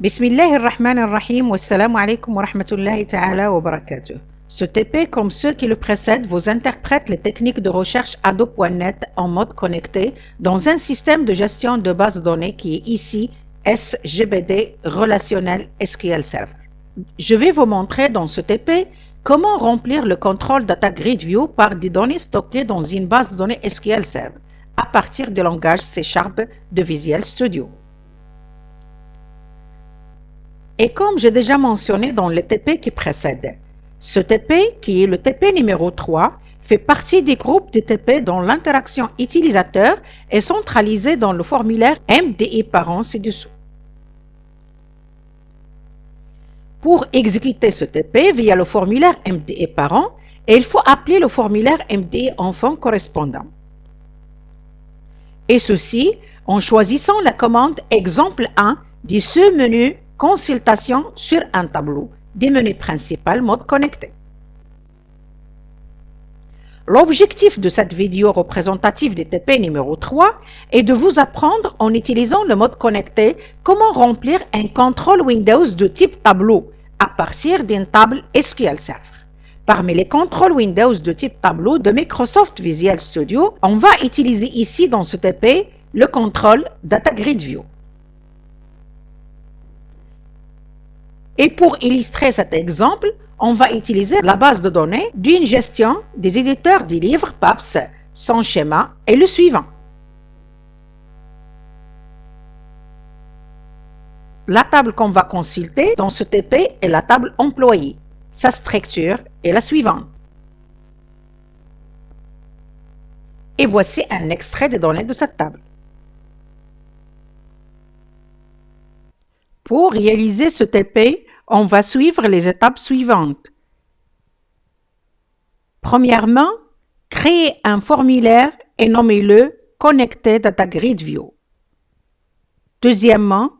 Bismillahirrahmanirrahim wa assalamu alaikum wa rahmatullahi ta'ala wa barakatuh. Ce TP, comme ceux qui le précèdent, vous interprète les techniques de recherche Adobe.net en mode connecté dans un système de gestion de base de données qui est ici SGBD Relationnel SQL Server. Je vais vous montrer dans ce TP comment remplir le contrôle Data Grid View par des données stockées dans une base de données SQL Server à partir du langage C# de Visual Studio. Et comme j'ai déjà mentionné dans le TP qui précède, ce TP, qui est le TP numéro 3, fait partie des groupes de TP dont l'interaction utilisateur est centralisée dans le formulaire MDI parent ci-dessous. Pour exécuter ce TP via le formulaire MDI parent, il faut appeler le formulaire MDI enfant correspondant. Et ceci en choisissant la commande exemple 1 du sous-menu Consultation sur un tableau des menus principal mode connecté. L'objectif de cette vidéo représentative des TP numéro 3 est de vous apprendre en utilisant le mode connecté comment remplir un contrôle Windows de type tableau à partir d'une table SQL Server. Parmi les contrôles Windows de type tableau de Microsoft Visual Studio, on va utiliser ici dans ce TP le contrôle Data Grid View. Et pour illustrer cet exemple, on va utiliser la base de données d'une gestion des éditeurs des livres PAPS. Son schéma est le suivant. La table qu'on va consulter dans ce TP est la table employée. Sa structure est la suivante. Et voici un extrait des données de cette table. Pour réaliser ce TP, on va suivre les étapes suivantes. Premièrement, créer un formulaire et nommez-le Connecté Data Grid View. Deuxièmement,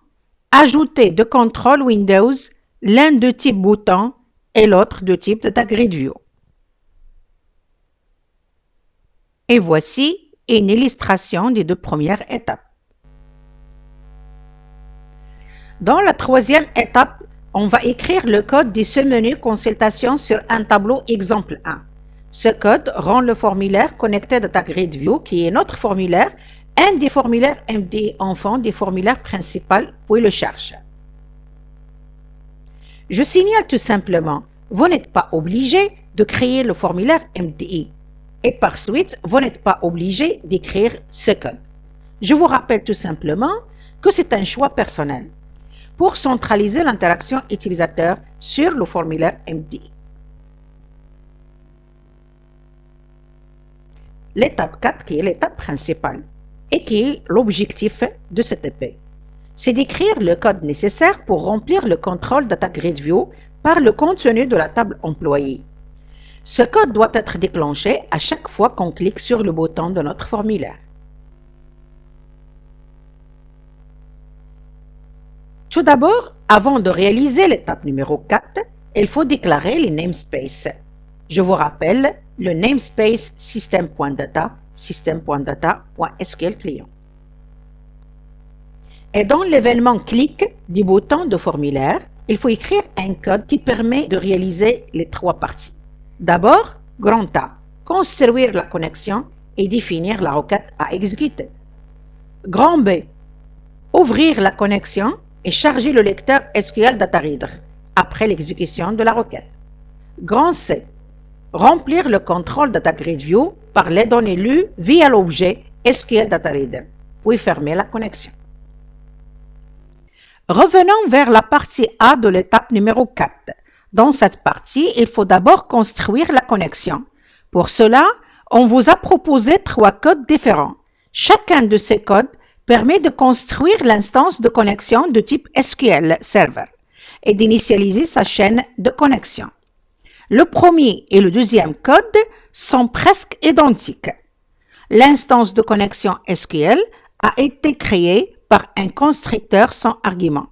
ajouter deux contrôles Windows, l'un de type bouton et l'autre de type Data Grid View. Et voici une illustration des deux premières étapes. Dans la troisième étape, on va écrire le code de ce menu Consultation sur un tableau exemple 1. Ce code rend le formulaire Connecté Data Grid View, qui est notre formulaire, un des formulaires MDI enfant des formulaires principaux, puis le cherche. Je signale tout simplement, vous n'êtes pas obligé de créer le formulaire MDI et par suite, vous n'êtes pas obligé d'écrire ce code. Je vous rappelle tout simplement que c'est un choix personnel pour centraliser l'interaction utilisateur sur le formulaire MDI. L'étape 4, qui est l'étape principale et qui est l'objectif de ce TP, c'est d'écrire le code nécessaire pour remplir le contrôle Data Grid View par le contenu de la table employée. Ce code doit être déclenché à chaque fois qu'on clique sur le bouton de notre formulaire. Tout d'abord, avant de réaliser l'étape numéro 4, il faut déclarer les namespaces. Je vous rappelle le namespace system.data, system.data.sql client. Et dans l'événement clic du bouton de formulaire, il faut écrire un code qui permet de réaliser les trois parties. D'abord, grand A, construire la connexion et définir la requête à exécuter. Grand B, ouvrir la connexion et charger le lecteur SQL Data Reader après l'exécution de la requête. Grand C, remplir le contrôle Data Grid View par les données lues via l'objet SQL Data Reader, puis fermer la connexion. Revenons vers la partie A de l'étape numéro 4. Dans cette partie, il faut d'abord construire la connexion. Pour cela, on vous a proposé 3 codes différents. Chacun de ces codes permet de construire l'instance de connexion de type SQL Server et d'initialiser sa chaîne de connexion. Le premier et le deuxième code sont presque identiques. L'instance de connexion SQL a été créée par un constructeur sans argument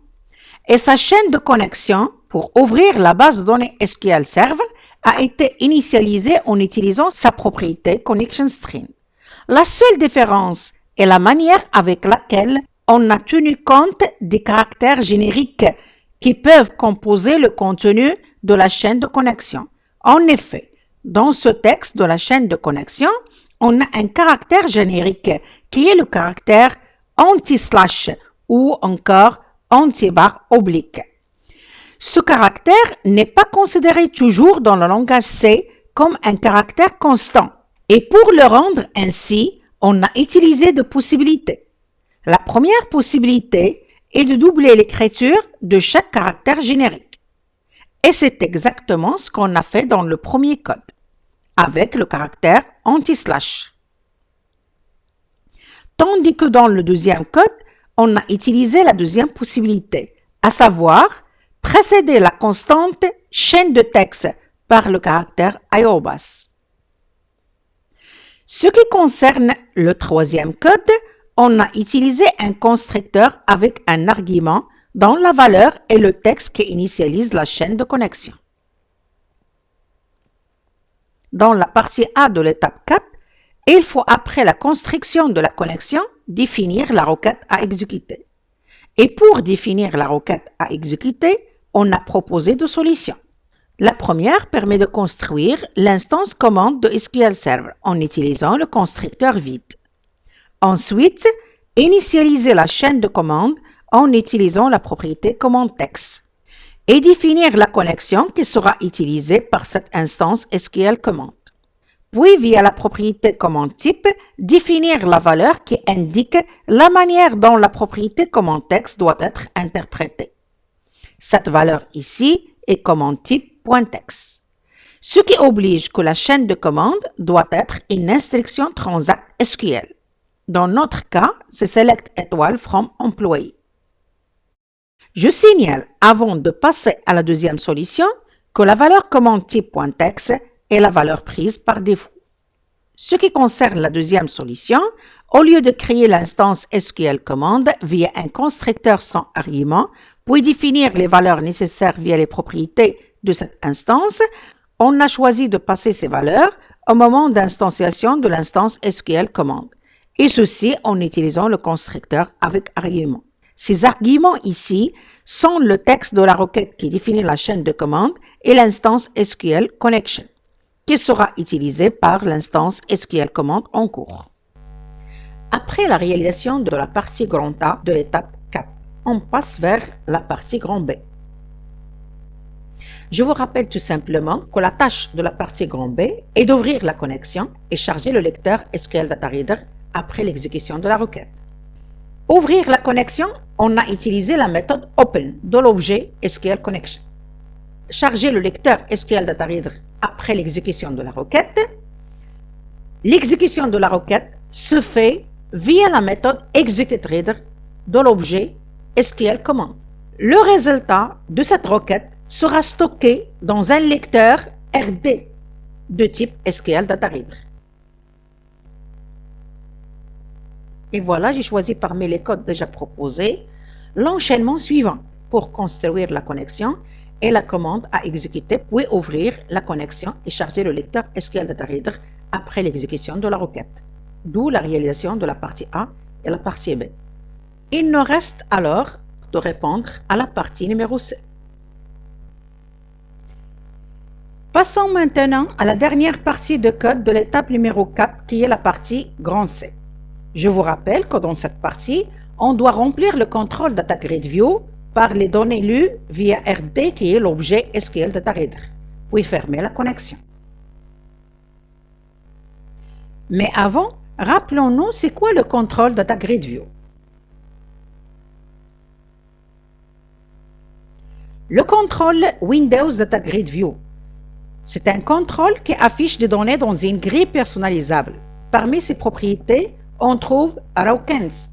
et sa chaîne de connexion pour ouvrir la base de données SQL Server a été initialisée en utilisant sa propriété Connection String. La seule différence est la manière avec laquelle on a tenu compte des caractères génériques qui peuvent composer le contenu de la chaîne de connexion. En effet, dans ce texte de la chaîne de connexion, on a un caractère générique qui est le caractère anti-slash ou encore anti-barre oblique. Ce caractère n'est pas considéré toujours dans le langage C comme un caractère constant. Et pour le rendre ainsi, on a utilisé deux possibilités. La première possibilité est de doubler l'écriture de chaque caractère générique. Et c'est exactement ce qu'on a fait dans le premier code, avec le caractère anti-slash. Tandis que dans le deuxième code, on a utilisé la deuxième possibilité, à savoir précéder la constante chaîne de texte par le caractère IOBAS. Ce qui concerne le troisième code, on a utilisé un constructeur avec un argument dont la valeur est le texte qui initialise la chaîne de connexion. Dans la partie A de l'étape 4, il faut, après la construction de la connexion, définir la requête à exécuter. Et pour définir la requête à exécuter, on a proposé deux solutions. La première permet de construire l'instance commande de SQL Server en utilisant le constructeur vide. Ensuite, initialiser la chaîne de commandes en utilisant la propriété commande text et définir la connexion qui sera utilisée par cette instance SQL commande. Puis, via la propriété commande type, définir la valeur qui indique la manière dont la propriété commande text doit être interprétée. Cette valeur ici est commande type .text, ce qui oblige que la chaîne de commande doit être une instruction transact SQL. Dans notre cas, c'est select étoile from employee. Je signale, avant de passer à la deuxième solution, que la valeur commande type .text est la valeur prise par défaut. Ce qui concerne la deuxième solution, au lieu de créer l'instance SQL commande via un constructeur sans argument, puis définir les valeurs nécessaires via les propriétés de cette instance, on a choisi de passer ces valeurs au moment d'instanciation de l'instance SQL commande, et ceci en utilisant le constructeur avec argument. Ces arguments ici sont le texte de la requête qui définit la chaîne de commande et l'instance SQL connection, qui sera utilisée par l'instance SQL commande en cours. Après la réalisation de la partie grand A de l'étape 4, on passe vers la partie grand B. Je vous rappelle tout simplement que la tâche de la partie grand B est d'ouvrir la connexion et charger le lecteur SQL Data Reader après l'exécution de la requête. Ouvrir la connexion, on a utilisé la méthode Open de l'objet SQL Connection. Charger le lecteur SQL Data Reader après l'exécution de la requête. L'exécution de la requête se fait via la méthode ExecuteReader de l'objet SQL Command. Le résultat de cette requête sera stocké dans un lecteur RD de type SQL Data Reader. Et voilà, j'ai choisi parmi les codes déjà proposés l'enchaînement suivant pour construire la connexion et la commande à exécuter, puis ouvrir la connexion et charger le lecteur SQL Data Reader après l'exécution de la requête. D'où la réalisation de la partie A et la partie B. Il nous reste alors de répondre à la partie numéro C. Passons maintenant à la dernière partie de code de l'étape numéro 4 qui est la partie grand C. Je vous rappelle que dans cette partie, on doit remplir le contrôle Data Grid View par les données lues via RD qui est l'objet SQL Data Reader, puis fermer la connexion. Mais avant, rappelons-nous c'est quoi le contrôle Data Grid View. Le contrôle Windows Data Grid View, c'est un contrôle qui affiche des données dans une grille personnalisable. Parmi ses propriétés, on trouve Rawkins,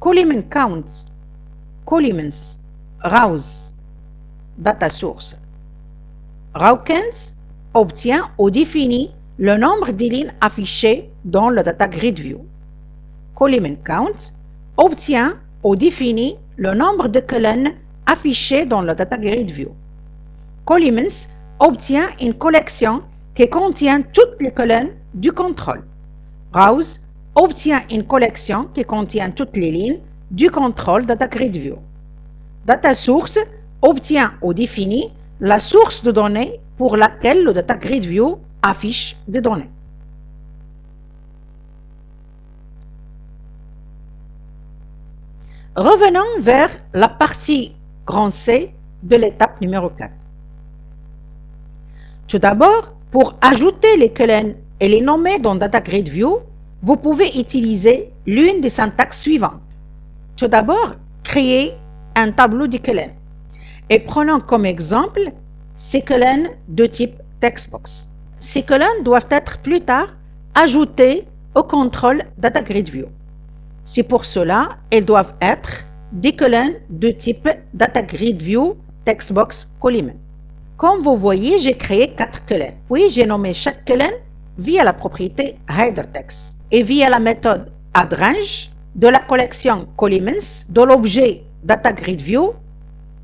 Column Counts, Columns, Rows, Data Source. Rawkins obtient ou définit le nombre de lignes affichées dans le Data Grid View. Column Counts obtient ou définit le nombre de colonnes affichées dans le Data Grid View. Columns obtient une collection qui contient toutes les colonnes du contrôle. Rows obtient une collection qui contient toutes les lignes du contrôle Data Grid View. Data Source obtient ou définit la source de données pour laquelle le Data Grid View affiche des données. Revenons vers la partie grand C de l'étape numéro 4. Tout d'abord, pour ajouter les colonnes et les nommer dans Data Grid View, vous pouvez utiliser l'une des syntaxes suivantes. Tout d'abord, créer un tableau de colonnes. Et prenons comme exemple ces colonnes de type textbox. Ces colonnes doivent être plus tard ajoutées au contrôle Data Grid View. C'est pour cela elles doivent être des colonnes de type Data Grid View Textbox Column. Comme vous voyez, j'ai créé 4 colonnes. Puis j'ai nommé chaque colonne via la propriété HeaderText et via la méthode addRange de la collection Columns de l'objet Data Grid View.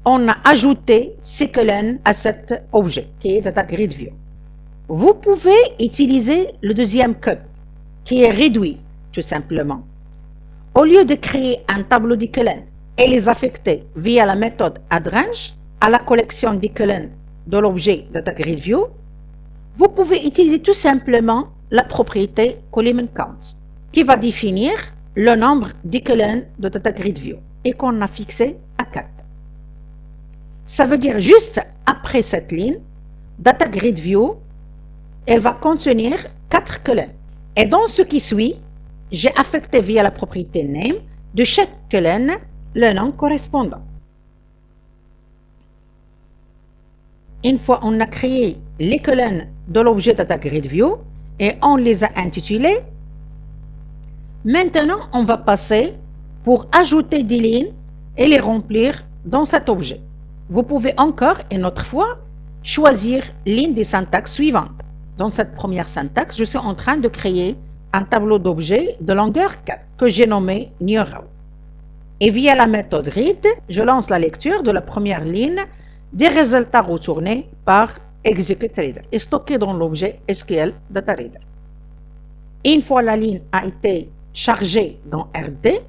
On a ajouté ces colonnes à cet objet qui est Data Grid View. Vous pouvez utiliser le deuxième code qui est réduit tout simplement. Au lieu de créer un tableau de colonnes et les affecter via la méthode addRange à la collection des colonnes de l'objet Data Grid View, vous pouvez utiliser tout simplement la propriété ColumnCount qui va définir le nombre de colonnes de Data Grid View et qu'on a fixé à 4. Ça veut dire juste après cette ligne, Data Grid View, elle va contenir 4 colonnes. Et dans ce qui suit, j'ai affecté via la propriété name de chaque colonne le nom correspondant. Une fois on a créé les colonnes de l'objet Data Grid View et on les a intitulées, maintenant on va passer pour ajouter des lignes et les remplir dans cet objet. Vous pouvez encore une autre fois choisir l'une des syntaxes suivantes. Dans cette première syntaxe, je suis en train de créer un tableau d'objets de longueur 4 que j'ai nommé NewRow. Et via la méthode read, je lance la lecture de la première ligne des résultats retournés par ExecuteReader et stockés dans l'objet SQL DataReader. Une fois la ligne a été chargée dans RD,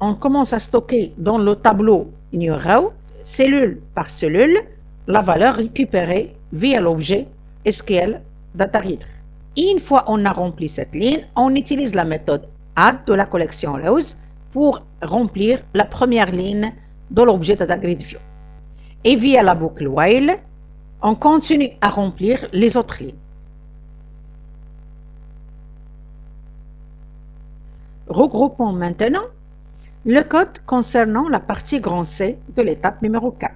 on commence à stocker dans le tableau NewRow, cellule par cellule, la valeur récupérée via l'objet SQL DataReader. Une fois on a rempli cette ligne, on utilise la méthode add de la collection rows pour remplir la première ligne de l'objet Data Grid View. Et via la boucle while, on continue à remplir les autres lignes. Regroupons maintenant le code concernant la partie grand C de l'étape numéro 4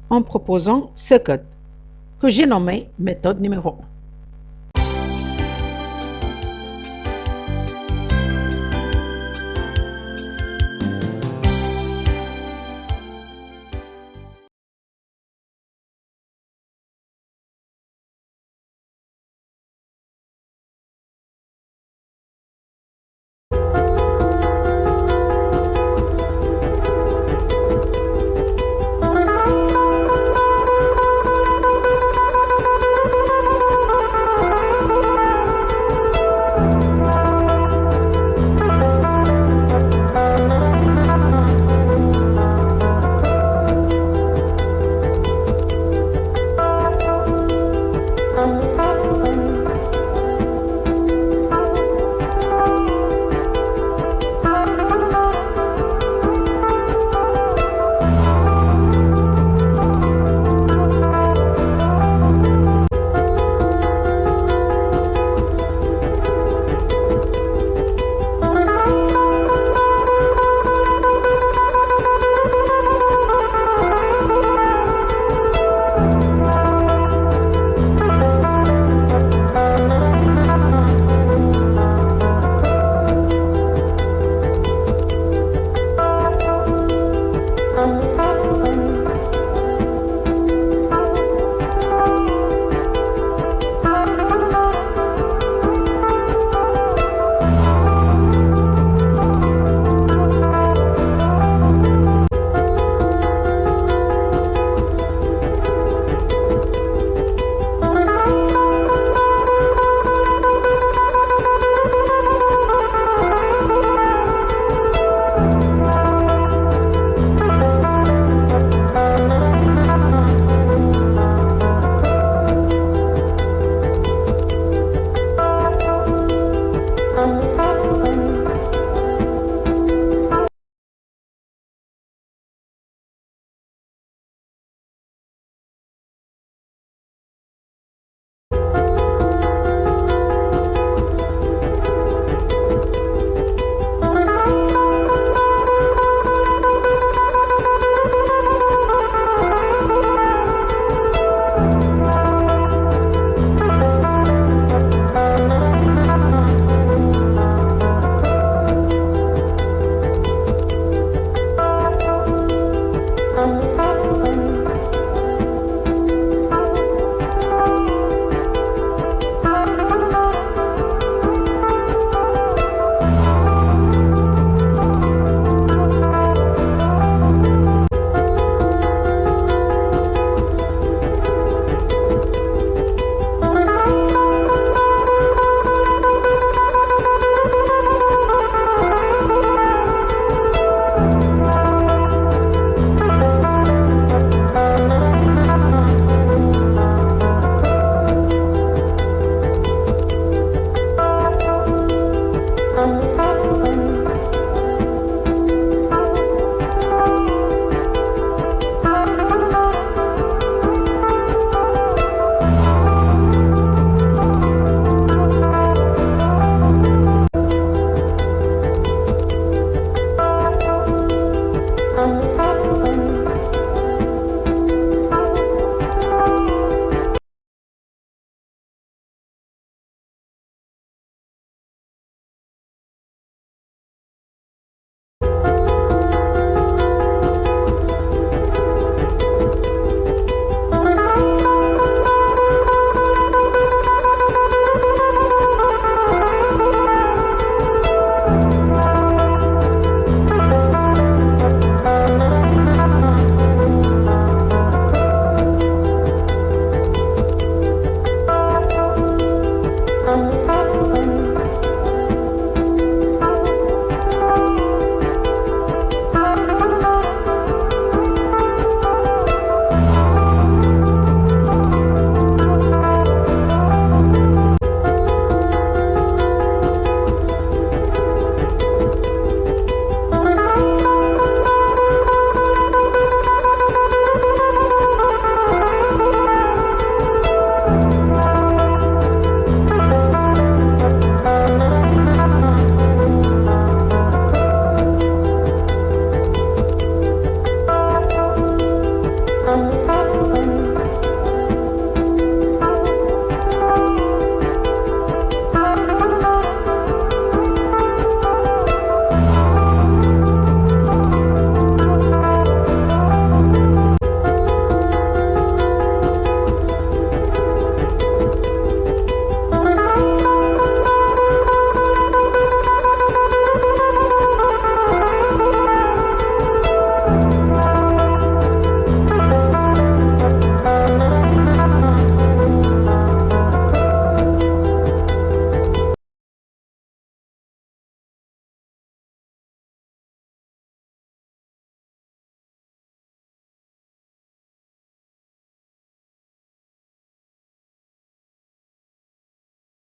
en proposant ce code que j'ai nommé méthode numéro 1.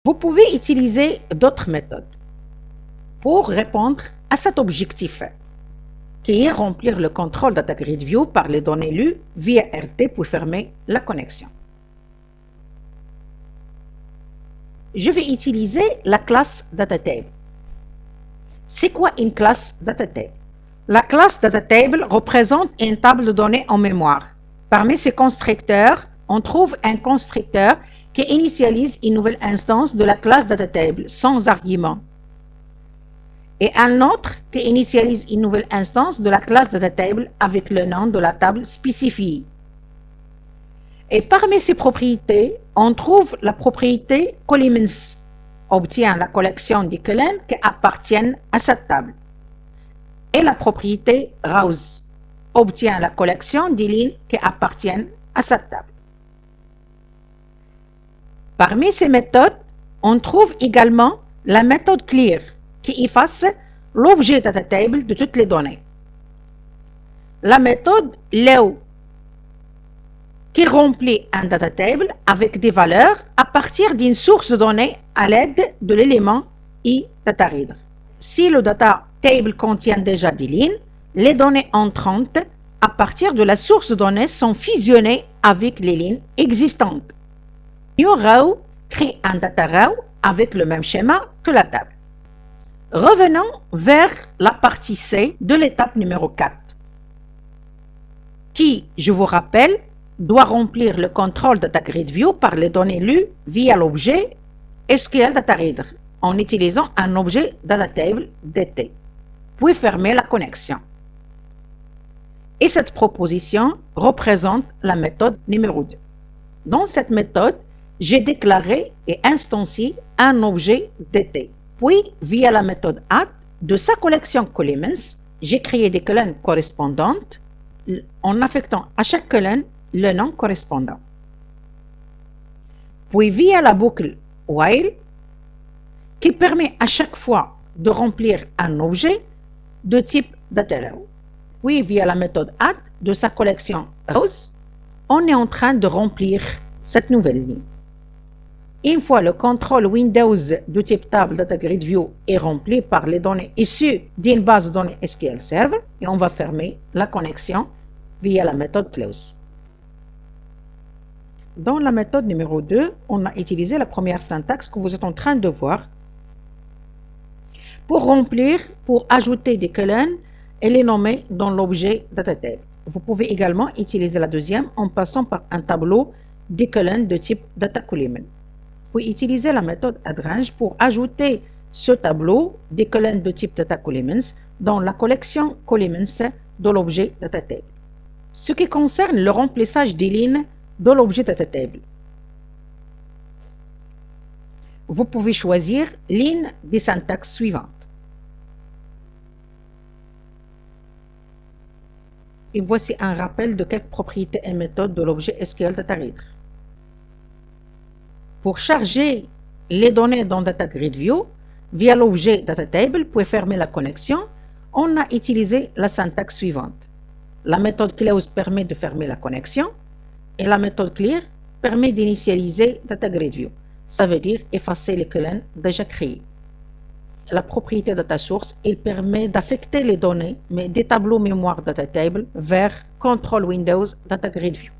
Vous pouvez utiliser d'autres méthodes pour répondre à cet objectif, qui est remplir le contrôle Data Grid View par les données lues via RT pour fermer la connexion. Je vais utiliser la classe DataTable. C'est quoi une classe DataTable? La classe DataTable représente une table de données en mémoire. Parmi ces constructeurs, on trouve un constructeur qui initialise une nouvelle instance de la classe DataTable sans argument, et un autre qui initialise une nouvelle instance de la classe DataTable avec le nom de la table spécifiée. Et parmi ces propriétés, on trouve la propriété Columns, obtient la collection des colonnes qui appartiennent à cette table, et la propriété Rows, obtient la collection des lignes qui appartiennent à cette table. Parmi ces méthodes, on trouve également la méthode Clear, qui efface l'objet DataTable de toutes les données. La méthode Leo, qui remplit un DataTable avec des valeurs à partir d'une source de données à l'aide de l'élément iDataReader. Si le DataTable contient déjà des lignes, les données entrantes à partir de la source de données sont fusionnées avec les lignes existantes. NewRow crée un DataRow avec le même schéma que la table. Revenons vers la partie C de l'étape numéro 4, qui, je vous rappelle, doit remplir le contrôle Data Grid View par les données lues via l'objet SQL DataReader en utilisant un objet DataTable DT, puis fermer la connexion. Et cette proposition représente la méthode numéro 2. Dans cette méthode, j'ai déclaré et instancié un objet DT. Puis, via la méthode add de sa collection Columns, j'ai créé des colonnes correspondantes en affectant à chaque colonne le nom correspondant. Puis, via la boucle while, qui permet à chaque fois de remplir un objet de type DataRow. Puis, via la méthode add de sa collection rows, on est en train de remplir cette nouvelle ligne. Une fois le contrôle Windows de type table Data Grid View est rempli par les données issues d'une base de données SQL Server, et on va fermer la connexion via la méthode Close. Dans la méthode numéro 2, on a utilisé la première syntaxe que vous êtes en train de voir pour ajouter des colonnes et les nommer dans l'objet DataTable. Vous pouvez également utiliser la deuxième en passant par un tableau des colonnes de type DataColumn. Vous utilisez la méthode addRange pour ajouter ce tableau des colonnes de type DataColumns dans la collection Columns de l'objet DataTable. Ce qui concerne le remplissage des lignes de l'objet DataTable, vous pouvez choisir l'une des syntaxes suivantes. Et voici un rappel de quelques propriétés et méthodes de l'objet SQL DataReader. Pour charger les données dans Data Grid View via l'objet DataTable pour fermer la connexion, on a utilisé la syntaxe suivante. La méthode Close permet de fermer la connexion et la méthode Clear permet d'initialiser Data Grid View. Ça veut dire effacer les colonnes déjà créées. La propriété Data Source, il permet d'affecter les données mais des tableaux mémoire DataTable vers Control Windows Data Grid View.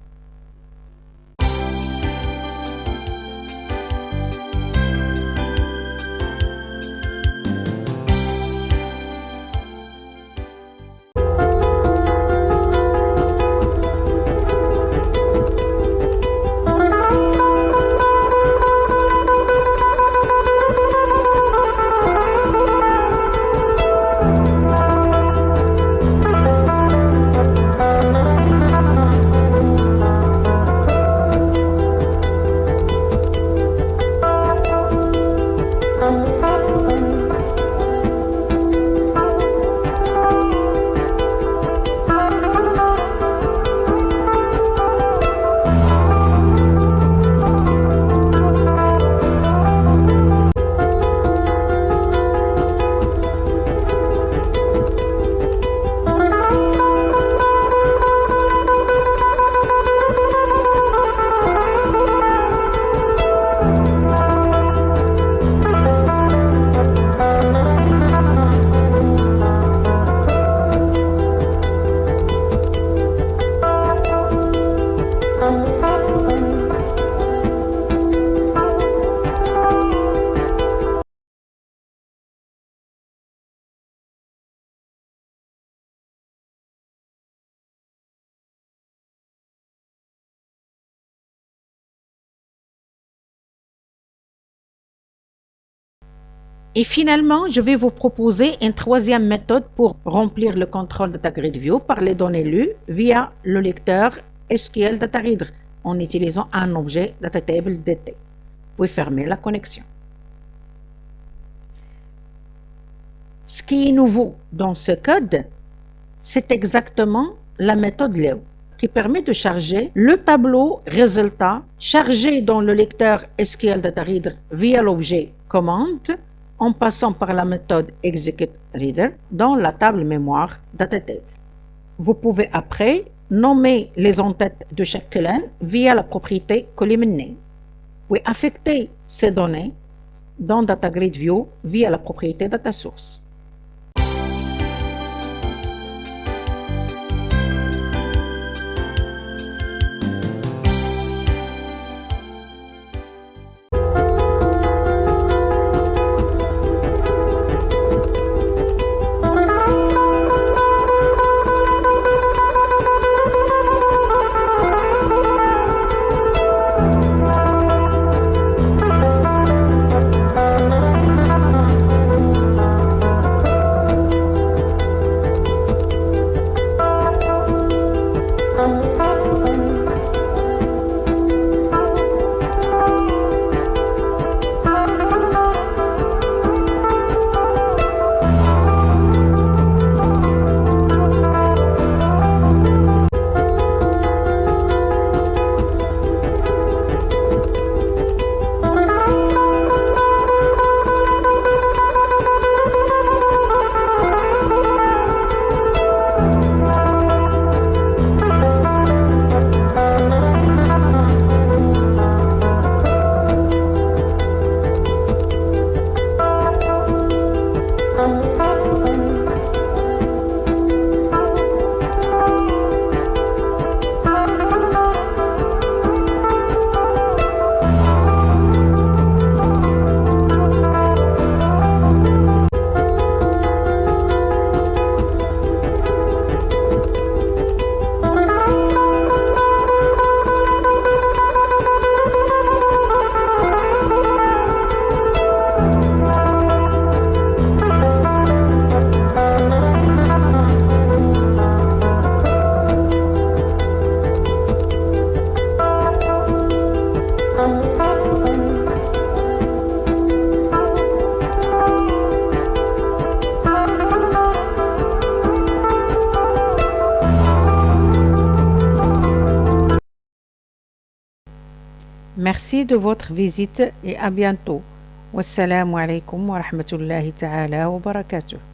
Et finalement, je vais vous proposer une troisième méthode pour remplir le contrôle Data Grid View par les données lues via le lecteur SQL Data Reader en utilisant un objet Data Table DT. Vous pouvez fermer la connexion. Ce qui est nouveau dans ce code, c'est exactement la méthode Leo qui permet de charger le tableau résultat chargé dans le lecteur SQL Data Reader via l'objet command en passant par la méthode execute reader dans la table mémoire Data Table. Vous pouvez après nommer les entêtes de chaque colonne via la propriété column name. Vous pouvez affecter ces données dans Data Grid View via la propriété Data Source. Merci de votre visite et à bientôt. Wassalamu alaikum wa rahmatullahi ta'ala wa barakatuh.